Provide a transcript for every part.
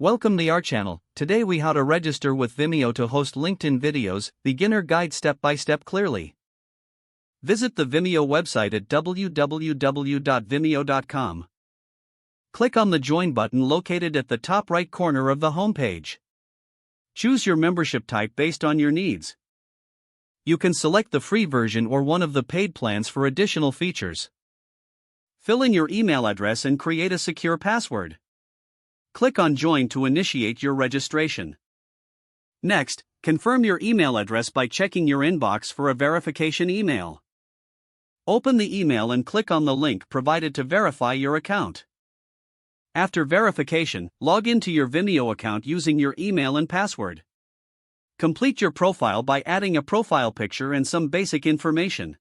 Welcome to our channel. Today we how to register with Vimeo to host LinkedIn videos, beginner guide step by step clearly. Visit the Vimeo website at www.vimeo.com. Click on the join button located at the top right corner of the homepage. Choose your membership type based on your needs. You can select the free version or one of the paid plans for additional features. Fill in your email address and create a secure password. Click on Join to initiate your registration. Next, confirm your email address by checking your inbox for a verification email. Open the email and click on the link provided to verify your account. After verification, log into your Vimeo account using your email and password. Complete your profile by adding a profile picture and some basic information.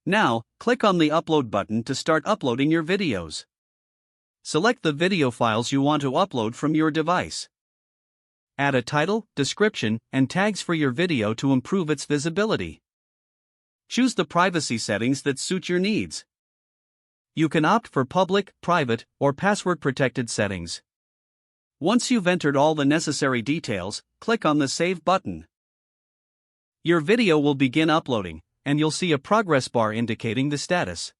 Now, click on the Upload button to start uploading your videos. Select the video files you want to upload from your device. Add a title, description, and tags for your video to improve its visibility. Choose the privacy settings that suit your needs. You can opt for public, private, or password-protected settings. Once you've entered all the necessary details, click on the Save button. Your video will begin uploading, and you'll see a progress bar indicating the status.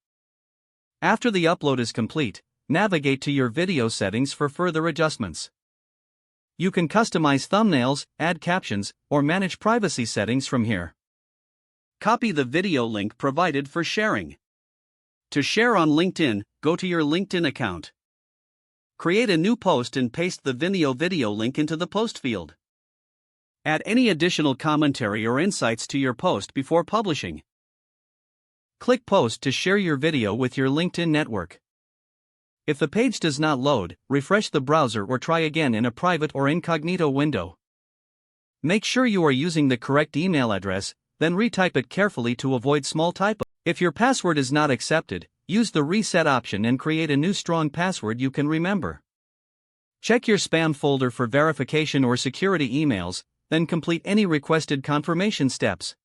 After the upload is complete, navigate to your video settings for further adjustments. You can customize thumbnails, add captions, or manage privacy settings from here. Copy the video link provided for sharing. To share on LinkedIn, go to your LinkedIn account. Create a new post and paste the Vimeo video link into the post field. Add any additional commentary or insights to your post before publishing. Click Post to share your video with your LinkedIn network. If the page does not load, refresh the browser or try again in a private or incognito window. Make sure you are using the correct email address, then retype it carefully to avoid small typos. If your password is not accepted, use the reset option and create a new strong password you can remember. Check your spam folder for verification or security emails, then complete any requested confirmation steps.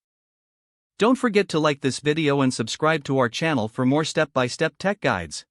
Don't forget to like this video and subscribe to our channel for more step-by-step tech guides.